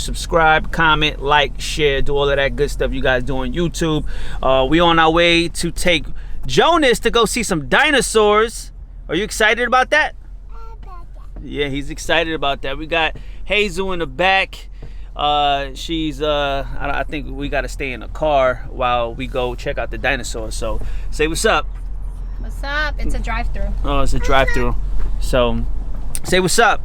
Subscribe, comment, like, share, do all of that good stuff you guys do on YouTube. We on our way to take Jonas to go see some dinosaurs. Are you excited about that? Yeah, he's excited about that. We got Hazel in the back. She's I think we got to stay in the car while we go check out the dinosaurs. So say what's up. What's up? It's a drive-through. Oh, it's a drive-through. So say what's up.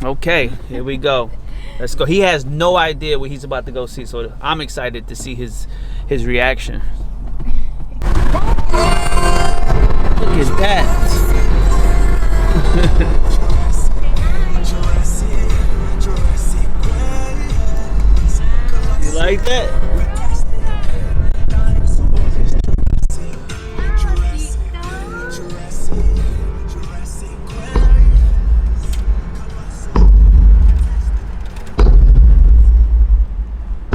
Okay, here we go. Let's go. He has no idea what he's about to go see, so I'm excited to see his reaction. Look at that. You like that?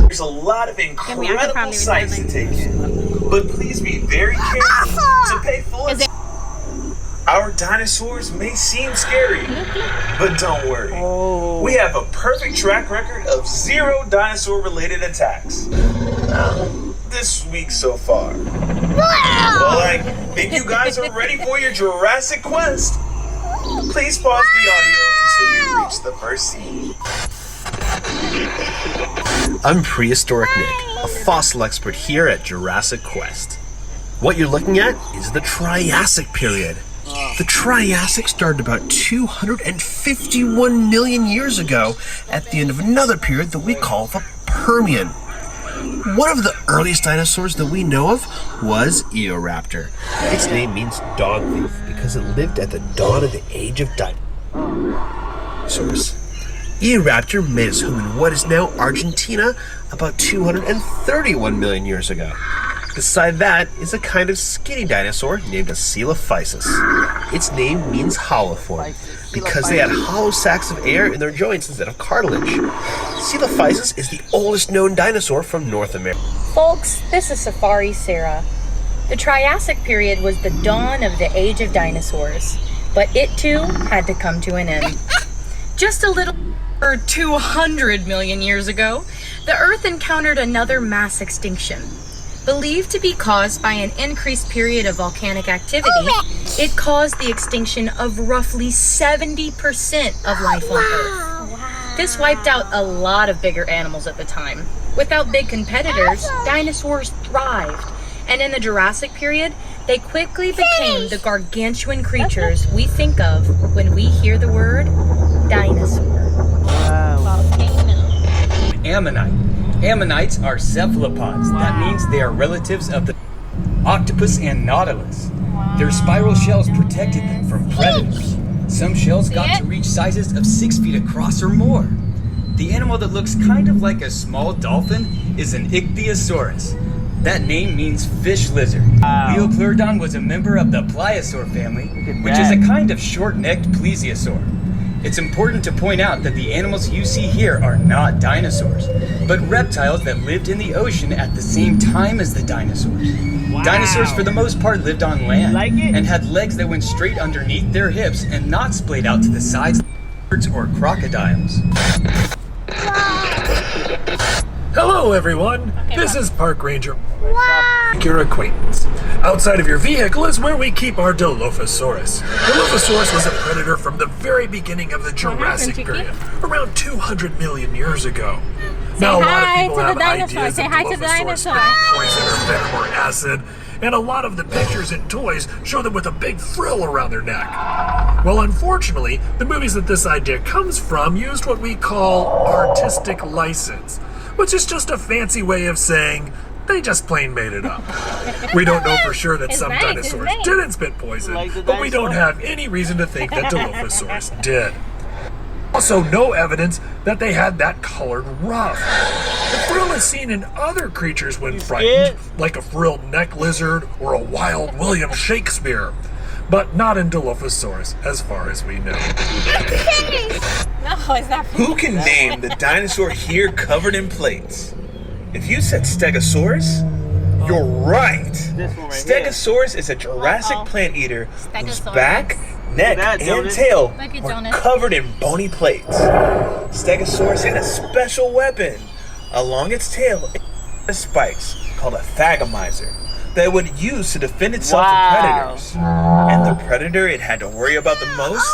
There's a lot of incredible sights to take in, but please be very careful to pay full attention. Our dinosaurs may seem scary, but don't worry. We have a perfect track record of 0 dinosaur-related attacks this week so far. Well, if you guys are ready for your Jurassic quest, please pause the audio until you reach the first scene. I'm Prehistoric Nick, a fossil expert here at Jurassic Quest. What you're looking at is the Triassic period. The Triassic started about 251 million years ago at the end of another period that we call the Permian. One of the earliest dinosaurs that we know of was Eoraptor. Its name means dog thief because it lived at the dawn of the age of dinosaurs. Eoraptor made its home in what is now Argentina about 231 million years ago. Beside that is a kind of skinny dinosaur named a Coelophysis. Its name means hollow form because they had hollow sacs of air in their joints instead of cartilage. Coelophysis is the oldest known dinosaur from North America. Folks, this is Safari Sarah. The Triassic period was the dawn of the age of dinosaurs, but it too had to come to an end. Just a little over 200 million years ago, the Earth encountered another mass extinction. Believed to be caused by an increased period of volcanic activity, it caused the extinction of roughly 70% of life on Earth. This wiped out a lot of bigger animals at the time. Without big competitors, dinosaurs thrived. And in the Jurassic period, they quickly became the gargantuan creatures we think of when we hear the word dinosaur. Ammonite. Ammonites are cephalopods. That means they are relatives of the octopus and nautilus. Their spiral shells protected them from predators. Some shells got to reach sizes of 6 feet across or more. The animal that looks kind of like a small dolphin is an ichthyosaurus. That name means fish lizard. Leopleurodon was a member of the pliosaur family, which is a kind of short-necked plesiosaur. It's important to point out that the animals you see here are not dinosaurs, but reptiles that lived in the ocean at the same time as the dinosaurs. Dinosaurs, for the most part, lived on land and had legs that went straight underneath their hips and not splayed out to the sides like birds or crocodiles. Hello everyone, this is Park Ranger. Your acquaintance. Outside of your vehicle is where we keep our Dilophosaurus. Dilophosaurus was a predator from the very beginning of the Jurassic period, around 200 million years ago. Now a lot of people have ideas of Dilophosaurus being poison or venom or acid, and a lot of the pictures and toys show them with a big frill around their neck. Well, unfortunately, the movies that this idea comes from used what we call artistic license, which is just a fancy way of saying they just plain made it up. We don't know for sure that some dinosaurs didn't spit poison, but we don't have any reason to think that Dilophosaurus did. Also, no evidence that they had that colored ruff. The frill is seen in other creatures when frightened, like a frilled neck lizard or a wild William Shakespeare, but not in Dilophosaurus, as far as we know. No, it's not. Who can name the dinosaur here covered in plates? If you said Stegosaurus, you're right. Stegosaurus is a Jurassic plant eater whose back, neck that, and Jonas. tail Look at were Jonas. covered in bony plates. Stegosaurus had a special weapon. Along its tail, it had spikes called a thagomizer that it would use to defend itself from predators. And the predator it had to worry about the most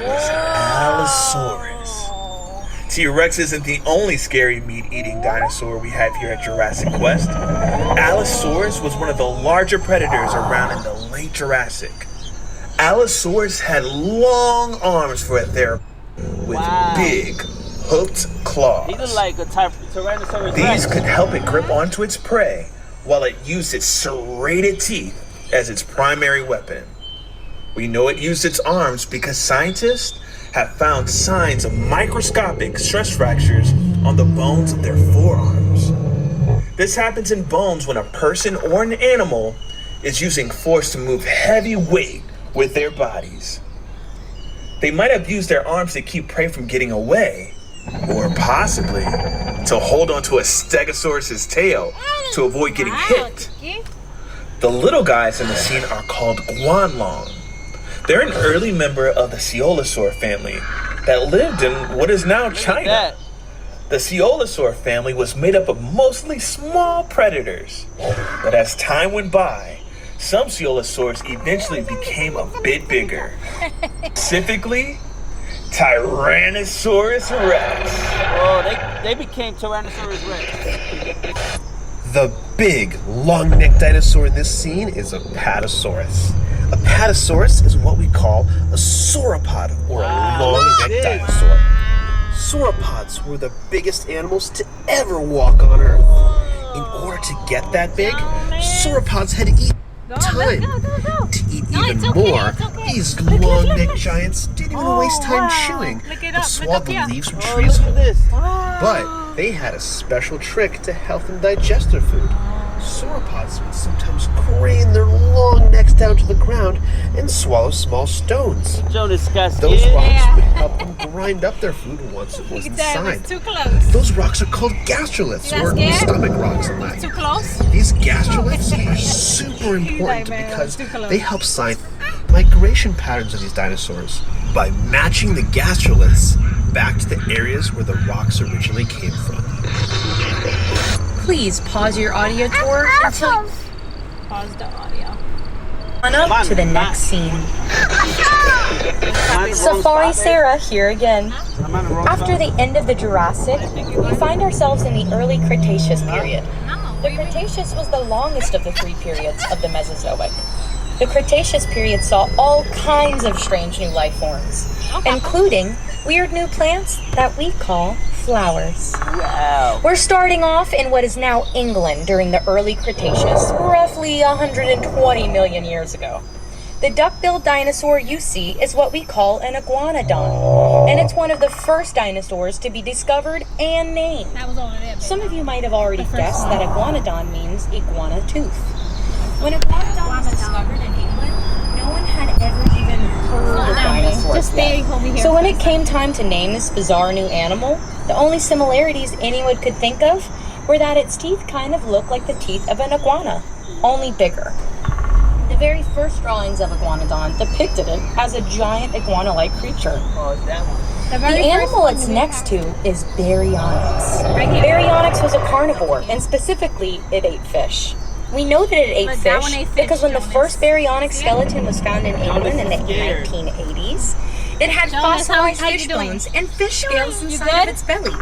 was Allosaurus. T-Rex isn't the only scary meat-eating dinosaur we have here at Jurassic Quest. Allosaurus was one of the larger predators around in the late Jurassic. Allosaurus had long arms for a therapy with big, hooked claws. He looked like a Tyrannosaurus These Rex. could help it grip onto its prey while it used its serrated teeth as its primary weapon. We know it used its arms because scientists have found signs of microscopic stress fractures on the bones of their forearms. This happens in bones when a person or an animal is using force to move heavy weight with their bodies. They might have used their arms to keep prey from getting away, or possibly to hold onto a Stegosaurus's tail to avoid getting hit. The little guys in the scene are called guanlong. They're an early member of the Coelosaur family that lived in what is now China. The Coelosaur family was made up of mostly small predators, but as time went by, some Coelosaurs eventually became a bit bigger. Specifically, Tyrannosaurus Rex. Oh, they became Tyrannosaurus Rex. The big, long-necked dinosaur in this scene is a Apatosaurus. A Apatosaurus is what we call a sauropod, or a long-necked dinosaur. Sauropods were the biggest animals to ever walk on Earth. In order to get that big, sauropods had to eat time. To eat even more, these long-necked giants didn't even waste time chewing, but swallowed the leaves from trees whole. But they had a special trick to help them digest their food. Sauropods would sometimes crane their long necks down to the ground and swallow small stones. Jonas got Those scared. rocks would help them grind up their food once it was inside. Too close. Those rocks are called gastroliths, or scared? stomach rocks in Latin. Too close. These gastroliths are super important because they help sign migration patterns of these dinosaurs by matching the gastroliths back to the areas where the rocks originally came from. Please pause your audio tour until Pause the audio. on up to the next scene. Safari Sarah here again. After the end of the Jurassic, we find ourselves in the early Cretaceous period. The Cretaceous was the longest of the three periods of the Mesozoic. The Cretaceous period saw all kinds of strange new life forms, including weird new plants that we call flowers. Wow. We're starting off in what is now England during the early Cretaceous, roughly 120 million years ago. The duck-billed dinosaur you see is what we call an iguanodon, and it's one of the first dinosaurs to be discovered and named. That was over there. Baby. Some of you might have already guessed that iguanodon means iguana tooth. When iguanodon was discovered in England, no one had ever even heard of dinosaurs Just stay over here. So when it came time to name this bizarre new animal, the only similarities anyone could think of were that its teeth kind of looked like the teeth of an iguana, only bigger. The very first drawings of iguanodon depicted it as a giant iguana-like creature. Oh, it's that one. The animal it's next to is Baryonyx. Baryonyx was a carnivore, and specifically, it ate fish. We know that it ate Look, that one fish ate fish, because when the Jonas. first Baryonyx skeleton was found in England in the scared. 1980s, it had Jonas, fossilized how you fish doing? bones and fish scales You inside good? of its belly,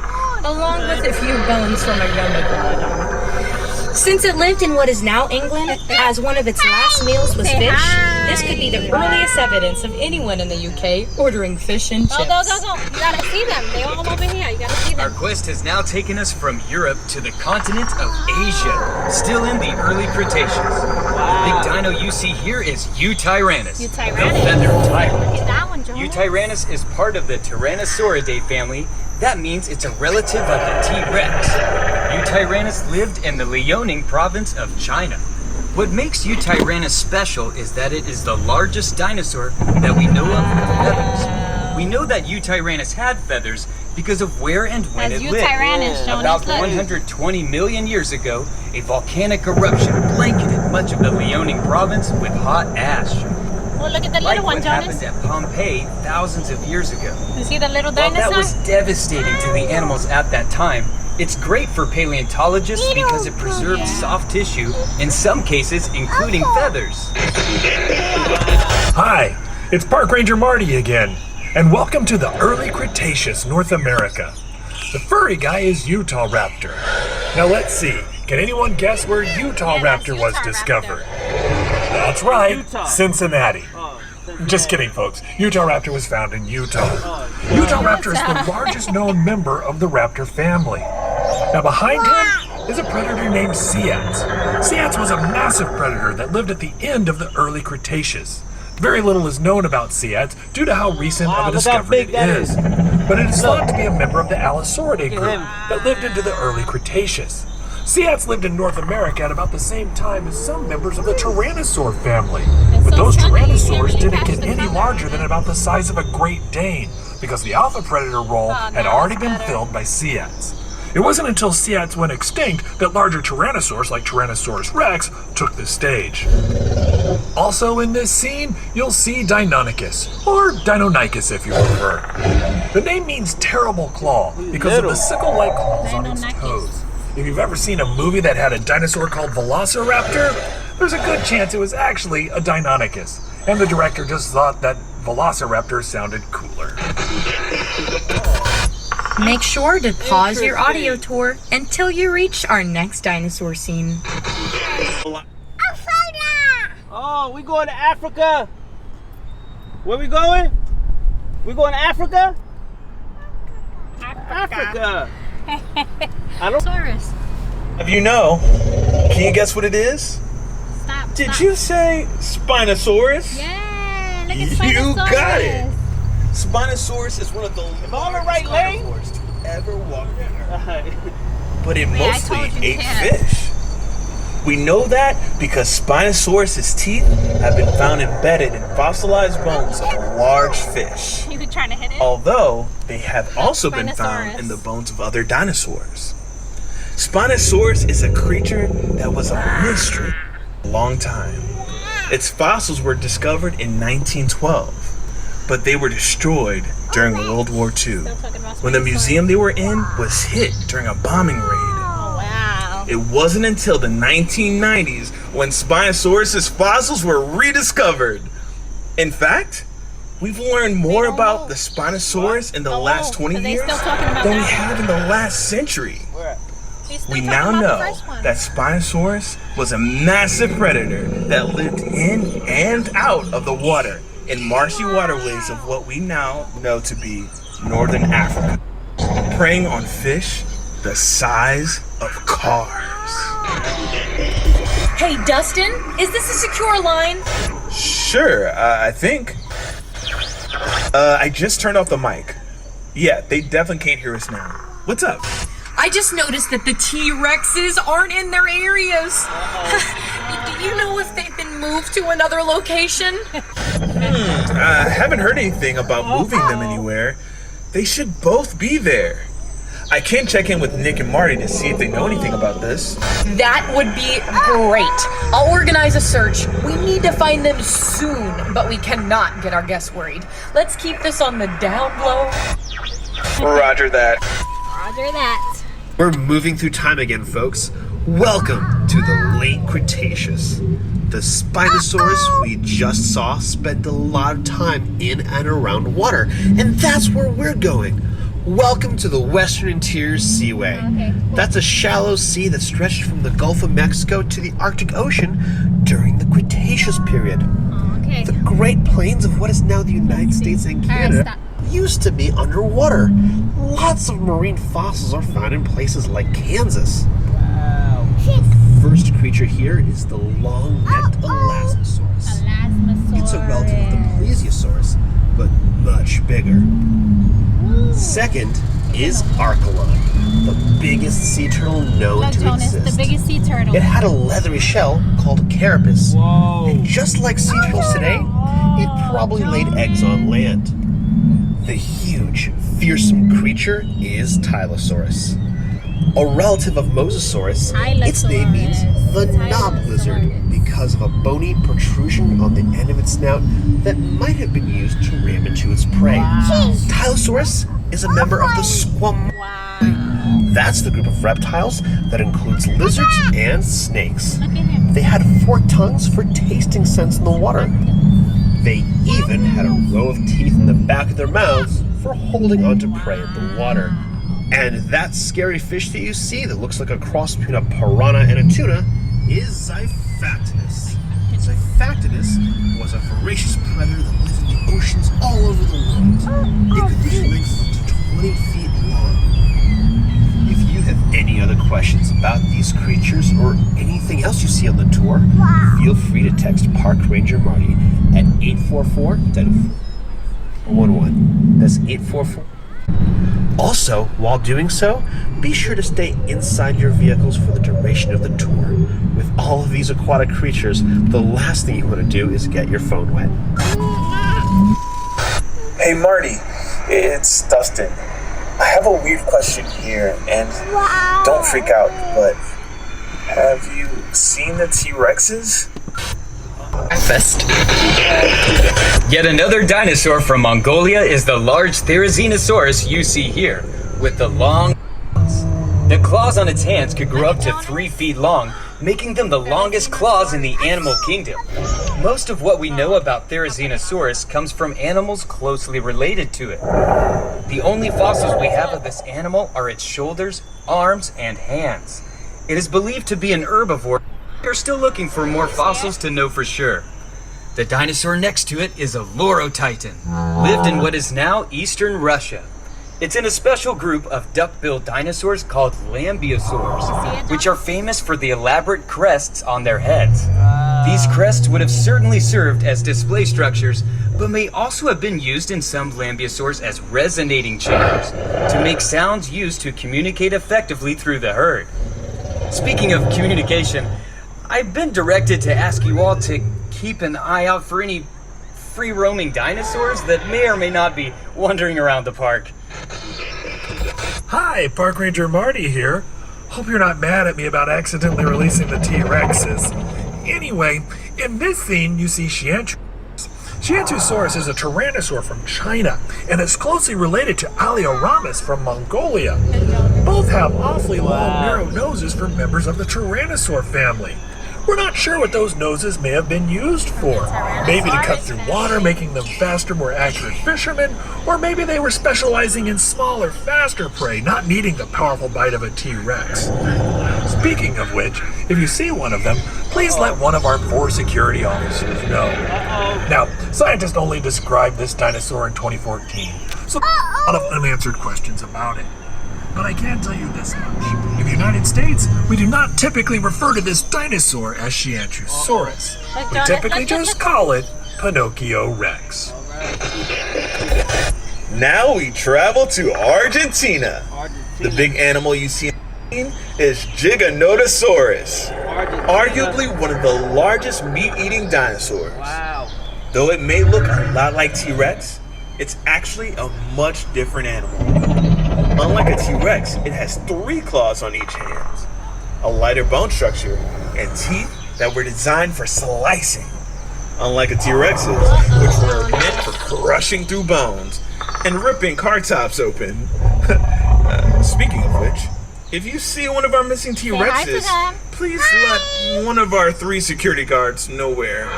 along with a few bones from a young iguanodon. Since it lived in what is now England, as one of its last meals was Say fish, hi. this could be the earliest evidence of anyone in the UK ordering fish and chips. Go. You gotta see them. They all over here. You gotta see Our them. quest has now taken us from Europe to the continent of Asia, still in the early Cretaceous. The big dino you see here is Eutyrannus, the Eutyrannus. feathered tyrant. Get that one, Jonas. Eutyrannus is part of the Tyrannosauridae family. That means it's a relative of the T-Rex. Eutyrannus lived in the Liaoning province of China. What makes Eutyrannus special is that it is the largest dinosaur that we know of with feathers. We know that Eutyrannus had feathers because of where and when That's it lived. Eutyrannus, Jonas. About Look. 120 million years ago, a volcanic eruption blanketed much of the Liaoning province with hot ash. Oh, look at the Like little one, what Jonas. happened at Pompeii thousands of years ago. You see the little While dinosaur? that was devastating to the animals at that time, it's great for paleontologists because it preserved soft tissue, in some cases including feathers. Hi, it's Park Ranger Marty again, and welcome to the early Cretaceous North America. The furry guy is Utah Raptor. Now let's see, can anyone guess where Utah Raptor was discovered? That's right, Utah. Cincinnati. Just kidding, folks. Utah Raptor was found in Utah. Utah Raptor is the largest known member of the raptor family. Now behind him is a predator named Seats. Seats was a massive predator that lived at the end of the early Cretaceous. Very little is known about Seats due to how recent of a discovery it is. But it is thought to be a member of the Allosauridae group that lived into the early Cretaceous. Seats lived in North America at about the same time as some members of the Tyrannosaur family. But those Tyrannosaurs didn't get any larger than about the size of a Great Dane because the alpha predator role had already been filled by Seats. It wasn't until Seats went extinct that larger Tyrannosaurs like Tyrannosaurus rex took the stage. Also in this scene, you'll see Deinonychus, or Deinonychus if you prefer. The name means terrible claw because of the sickle-like claws on its toes. If you've ever seen a movie that had a dinosaur called Velociraptor, there's a good chance it was actually a Deinonychus, and the director just thought that Velociraptor sounded cooler. Make sure to pause your audio tour until you reach our next dinosaur scene. Oh, we going to Africa. Where we going? We going to Africa? Africa. I don't. Saurus. If you know, can you guess what it is? Stop. Did stop. you say Spinosaurus? Yeah, look at You Spinosaurus. got it. Spinosaurus is one of the I'm on the largest right lane? carnivores to ever walk the earth. But it I mostly told you ate can't. fish. We know that because Spinosaurus's teeth have been found embedded in fossilized bones of large fish. You trying to hit it? Although they have also been found Spinosaurus. in the bones of other dinosaurs. Spinosaurus is a creature that was a mystery for a long time. Its fossils were discovered in 1912, but they were destroyed during World War II when the museum they were in was hit during a bombing raid. Oh, wow. It wasn't until the 1990s when Spinosaurus's fossils were rediscovered. In fact, we've learned more about the Spinosaurus in the last 20 they years still talking about than we that have in the last century. He's still We talking now about the know first one. that Spinosaurus was a massive predator that lived in and out of the water in marshy waterways of what we now know to be northern Africa, preying on fish the size of cars. Hey, Dustin, is this a secure line? Sure, I think. I just turned off the mic. Yeah, they definitely can't hear us now. What's up? I just noticed that the T-Rexes aren't in their areas. Do you know if they've been moved to another location? I haven't heard anything about moving them anywhere. They should both be there. I can check in with Nick and Marty to see if they know anything about this. That would be great. I'll organize a search. We need to find them soon, but we cannot get our guests worried. Let's keep this on the down low. Roger that. Roger that. We're moving through time again, folks. Welcome to the late Cretaceous. The Spinosaurus we just saw spent a lot of time in and around water, and that's where we're going. Welcome to the Western Interior Seaway. Okay, cool. That's a shallow sea that stretched from the Gulf of Mexico to the Arctic Ocean during the Cretaceous period. Okay. The Great Plains of what is now the United States and Canada stop. used to be underwater. Lots of marine fossils are found in places like Kansas. The first creature here is the long-necked Elasmosaurus. It's a relative of the Plesiosaurus, but much bigger. Second is Archelon, the biggest sea turtle known Look, to Jonas, exist. the biggest sea turtle. It had a leathery shell called a carapace. Whoa. And just like sea turtles today, it probably laid eggs on land. The huge, fearsome creature is Tylosaurus. A relative of Mosasaurus, its name means the knob lizard because of a bony protrusion on the end of its snout that might have been used to ram into its prey. Tylosaurus is a member of the squam. That's the group of reptiles that includes lizards and snakes. They had 4 tongues for tasting scents in the water. They even had a row of teeth in the back of their mouths for holding onto prey in the water. And that scary fish that you see that looks like a cross between a piranha and a tuna is Xiphactinus. Xiphactinus was a voracious predator that lived in the oceans all over the world. It could reach lengths up to 20 feet long. If you have any other questions about these creatures or anything else you see on the tour, feel free to text Park Ranger Marty at 844-11. That's 844. Also, while doing so, be sure to stay inside your vehicles for the duration of the tour. With all of these aquatic creatures, the last thing you want to do is get your phone wet. Hey Marty, it's Dustin. I have a weird question here, and don't freak out, but have you seen the T-Rexes? Breakfast. Yet another dinosaur from Mongolia is the large Therizinosaurus you see here, with the long claws. The claws on its hands could grow up to 3 feet long, making them the longest claws in the animal kingdom. Most of what we know about Therizinosaurus comes from animals closely related to it. The only fossils we have of this animal are its shoulders, arms, and hands. It is believed to be an herbivore. We're still looking for more fossils to know for sure. The dinosaur next to it is a Lorotitan, lived in what is now eastern Russia. It's in a special group of duck-billed dinosaurs called lambeosaurs, which are famous for the elaborate crests on their heads. These crests would have certainly served as display structures, but may also have been used in some lambeosaurs as resonating chambers to make sounds used to communicate effectively through the herd. Speaking of communication, I've been directed to ask you all to keep an eye out for any free-roaming dinosaurs that may or may not be wandering around the park. Hi, Park Ranger Marty here. Hope you're not mad at me about accidentally releasing the T-Rexes. Anyway, in this scene you see Xiantu. Xiantusaurus is a tyrannosaur from China and is closely related to Alioramus from Mongolia. Both have awfully long, narrow noses for members of the tyrannosaur family. We're not sure what those noses may have been used for. Maybe to cut through water, making them faster, more accurate fishermen, or maybe they were specializing in smaller, faster prey, not needing the powerful bite of a T-Rex. Speaking of which, if you see one of them, please let one of our 4 security officers know. Now, scientists only described this dinosaur in 2014, so a lot of unanswered questions about it. But I can tell you this much. In the United States, we do not typically refer to this dinosaur as Xiantusaurus. We typically just call it Pinocchio Rex. Now we travel to Argentina. The big animal you see is Giganotosaurus, arguably one of the largest meat-eating dinosaurs. Wow. Though it may look a lot like T-Rex, it's actually a much different animal. Unlike a T-Rex, it has 3 claws on each hand, a lighter bone structure, and teeth that were designed for slicing. Unlike a T-Rex's, which were meant for crushing through bones and ripping car tops open. Speaking of which, if you see one of our missing T-Rexes, please let one of our 3 security guards know where.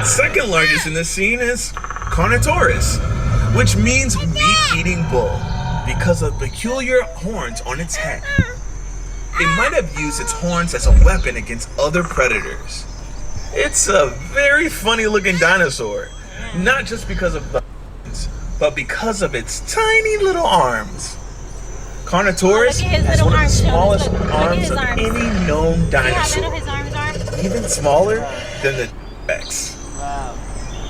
Second largest in this scene is Carnotaurus, which means meat-eating bull, because of peculiar horns on its head. It might have used its horns as a weapon against other predators. It's a very funny-looking dinosaur, not just because of the horns, but because of its tiny little arms. Carnotaurus has one of the smallest arms of any known dinosaur, even smaller than the T-Rex.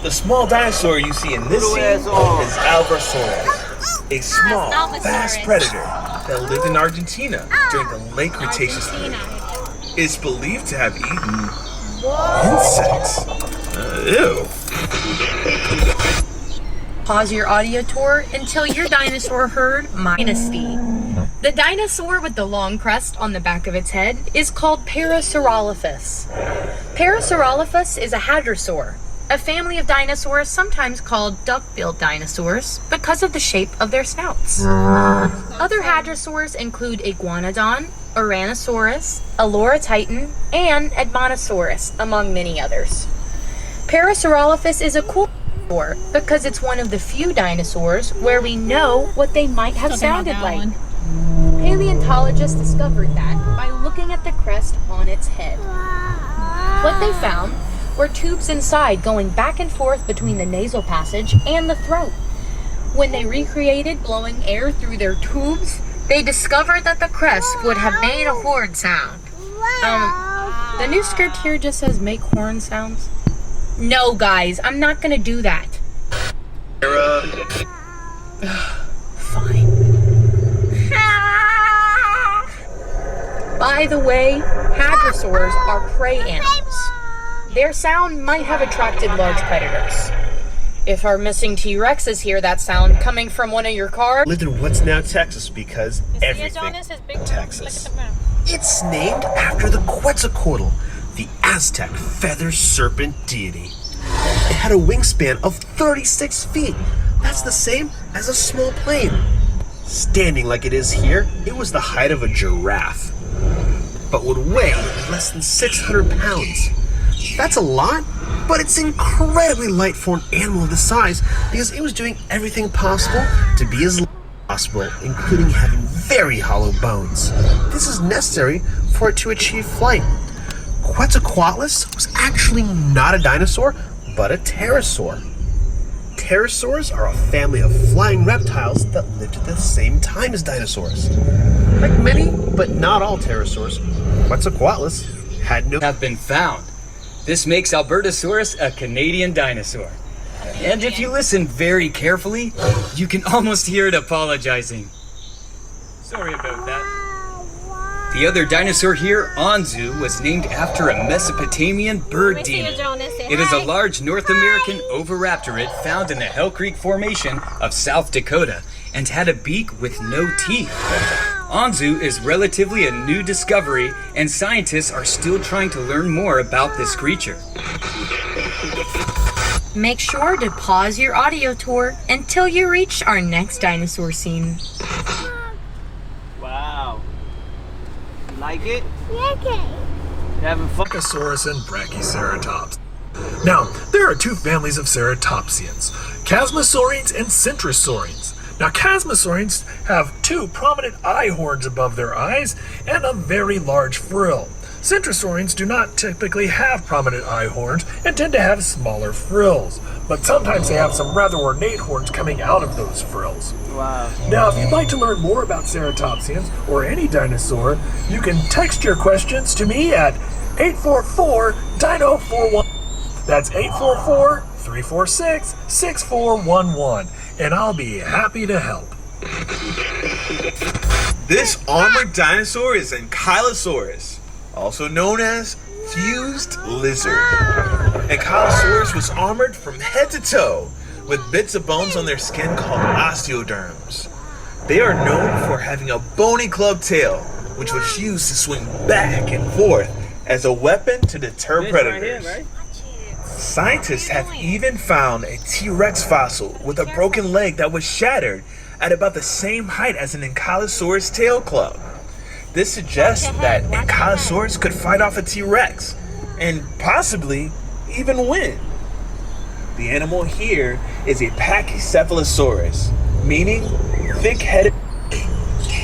The small dinosaur you see in this scene is Albersaurus, a small, fast predator that lived in Argentina during the late Cretaceous period. It's believed to have eaten insects. Ew. Pause your audio tour until your dinosaur herd dynasty. The dinosaur with the long crest on the back of its head is called Parasaurolophus. Parasaurolophus is a hadrosaur, a family of dinosaurs sometimes called duck-billed dinosaurs because of the shape of their snouts. Other hadrosaurs include Iguanodon, Ouranosaurus, Aloratitan, and Edmontosaurus, among many others. Parasaurolophus is a cool dinosaur because it's one of the few dinosaurs where we know what they might have sounded like. Paleontologists discovered that by looking at the crest on its head. What they found were tubes inside going back and forth between the nasal passage and the throat. When they recreated blowing air through their tubes, they discovered that the crest would have made a horn sound. The new script here just says make horn sounds. No, guys, I'm not gonna do that. Fine. By the way, hadrosaurs are prey animals. Their sound might have attracted large predators. If our missing T-Rexes hear that sound coming from one of your cars... Lived in what's now Texas because everything Jonas is big. Texas. Look at the map. It's named after the Quetzalcoatl, the Aztec feather serpent deity. It had a wingspan of 36 feet. That's the same as a small plane. Standing like it is here, it was the height of a giraffe, but would weigh less than 600 pounds. That's a lot, but it's incredibly light for an animal of this size because it was doing everything possible to be as light as possible, including having very hollow bones. This is necessary for it to achieve flight. Quetzalcoatlus was actually not a dinosaur, but a pterosaur. Pterosaurs are a family of flying reptiles that lived at the same time as dinosaurs. Like many, but not all pterosaurs, Quetzalcoatlus had no... Have been found. This makes Albertosaurus a Canadian dinosaur. And if you listen very carefully, you can almost hear it apologizing. Sorry about that. The other dinosaur here, Anzu, was named after a Mesopotamian bird We see you, demon. Jonas. Say It is a hi. large North American oviraptorid found in the Hell Creek Formation of South Dakota and had a beak with no teeth. Anzu is relatively a new discovery, and scientists are still trying to learn more about this creature. Make sure to pause your audio tour until you reach our next dinosaur scene. Wow. You like it? You having fun? Brachiosaurus and Brachyceratops. Now, there are two families of ceratopsians, Chasmosaurines and Centrosaurines. Now, Chasmosaurines have two prominent eye horns above their eyes and a very large frill. Centrosaurines do not typically have prominent eye horns and tend to have smaller frills, but sometimes they have some rather ornate horns coming out of those frills. Wow. Now, if you'd like to learn more about ceratopsians or any dinosaur, you can text your questions to me at 844-DINO41. That's 844-346-6411, and I'll be happy to help. This armored dinosaur is Ankylosaurus, also known as fused lizard. Ankylosaurus was armored from head to toe with bits of bones on their skin called osteoderms. They are known for having a bony club tail, which was used to swing back and forth as a weapon to deter predators. Right here, right? Scientists have even found a T-Rex fossil with a broken leg that was shattered at about the same height as an Ankylosaurus tail club. This suggests that Ankylosaurus could fight off a T-Rex and possibly even win. The animal here is a Pachycephalosaurus, meaning thick-headed,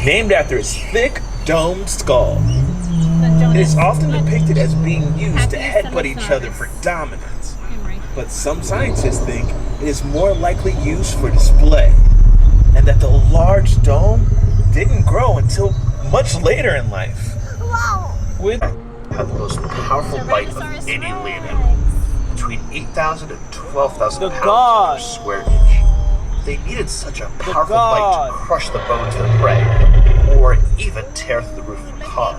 named after its thick, domed skull. It is often depicted as being used to headbutt each other for dominance, but some scientists think it is more likely used for display, and that the large dome didn't grow until much later in life. With had the most powerful bite of any land animal, between 8,000 and 12,000 The pounds god. per square inch. They needed such a powerful bite god. to crush the bones of the prey, or even tear through the roof of the car.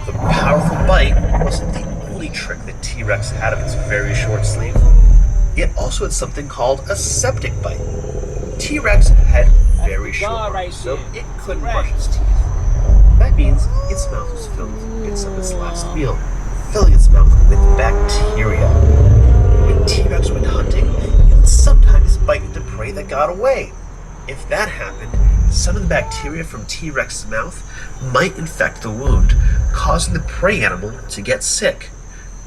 The powerful bite wasn't the only trick that T-Rex had up its very short sleeve. It also had something called a septic bite. T-Rex had very short, right so there. it couldn't Right. brush its teeth. That means its mouth was filled with bits of its last meal, filling its mouth with bacteria. When T-Rex went hunting, it would sometimes bite into prey that got away. If that happened, some of the bacteria from T-Rex's mouth might infect the wound, causing the prey animal to get sick.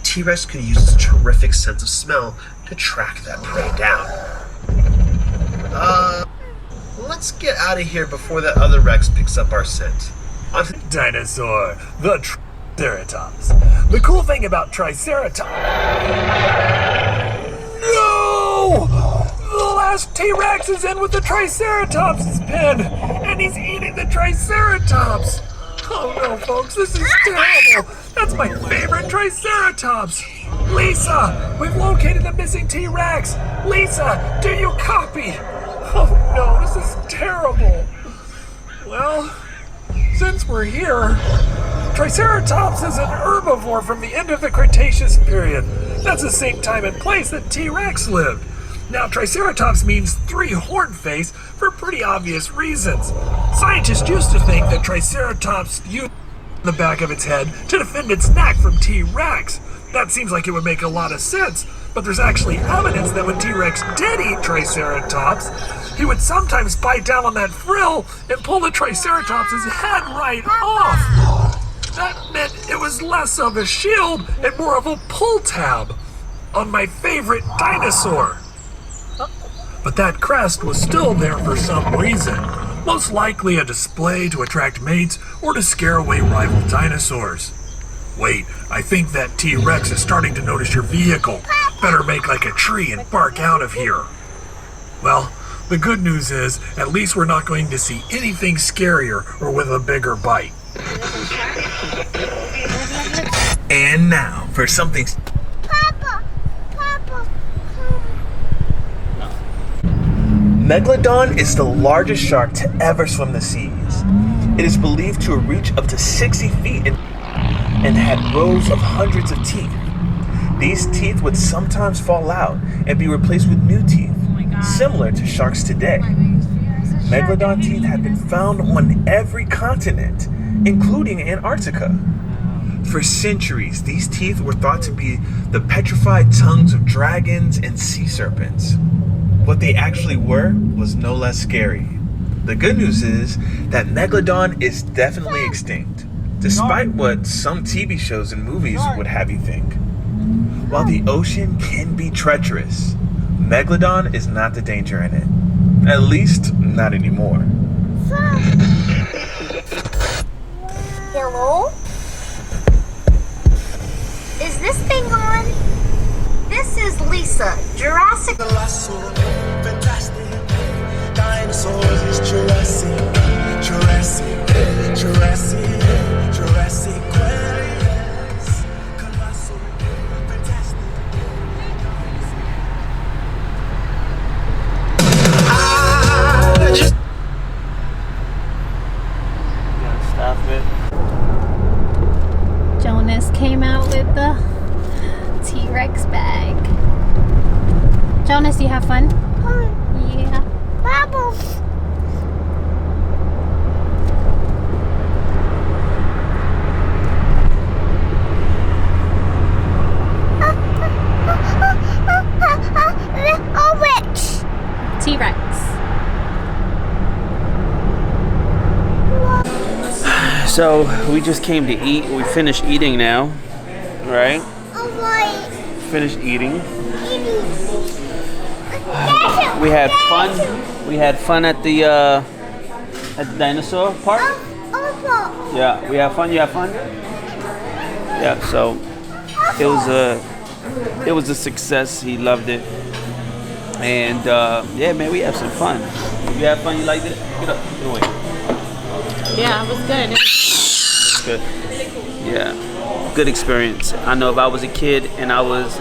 T-Rex could use its terrific sense of smell to track that prey down. Let's get out of here before that other Rex picks up our scent. Dinosaur, the Triceratops. The cool thing about Triceratops... No! The last T-Rex is in with the Triceratops' pen, and he's eating the Triceratops. Oh no, folks, this is terrible. That's my favorite Triceratops. Lisa, we've located the missing T-Rex. Lisa, do you copy? Oh no, this is terrible. Well, since we're here, Triceratops is an herbivore from the end of the Cretaceous period. That's the same time and place that T-Rex lived. Now, Triceratops means three-horned face for pretty obvious reasons. Scientists used to think that Triceratops used the back of its head to defend its neck from T-Rex. That seems like it would make a lot of sense, but there's actually evidence that when T-Rex did eat Triceratops, he would sometimes bite down on that frill and pull the Triceratops' head right off. That meant it was less of a shield and more of a pull tab on my favorite dinosaur. But that crest was still there for some reason, most likely a display to attract mates or to scare away rival dinosaurs. Wait, I think that T-Rex is starting to notice your vehicle. Better make like a tree and bark out of here. Well, the good news is, at least we're not going to see anything scarier or with a bigger bite. And now, for something... Megalodon is the largest shark to ever swim the seas. It is believed to reach up to 60 feet and had rows of hundreds of teeth. These teeth would sometimes fall out and be replaced with new teeth, similar to sharks today. Megalodon teeth have been found on every continent, including Antarctica. For centuries, these teeth were thought to be the petrified tongues of dragons and sea serpents. What they actually were was no less scary. The good news is that Megalodon is definitely extinct, despite what some TV shows and movies would have you think. While the ocean can be treacherous, Megalodon is not the danger in it. At least, not anymore. Hello? Is this thing on? This is Lisa, Jurassic. Fantastic. Dinosaurs is Jurassic. Jurassic. Jurassic. Jurassic. Yes. Colossal. Fantastic. I just Stop it. Jonas came out with the T-Rex bag. Jonas, you have fun? Yeah. Bubbles. T-Rex. So we just came to eat. We finished eating now, right? Finished eating. We had fun. We had fun at the dinosaur park. Yeah, we had fun. You had fun. Yeah. So it was a success. He loved it, and yeah, man, we had some fun. You had fun. You liked it. Get up. Get away. Yeah, it was good. It's good. Yeah, good experience. I know if I was a kid and I was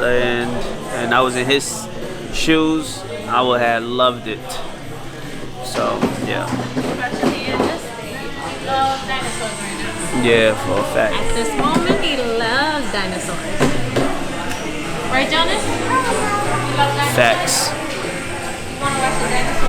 in his shoes, I would have loved it. So yeah. Yeah, for a fact. At this moment, he loves dinosaurs. Right, Jonas? You love dinosaurs? Facts. You want to watch the dinosaurs?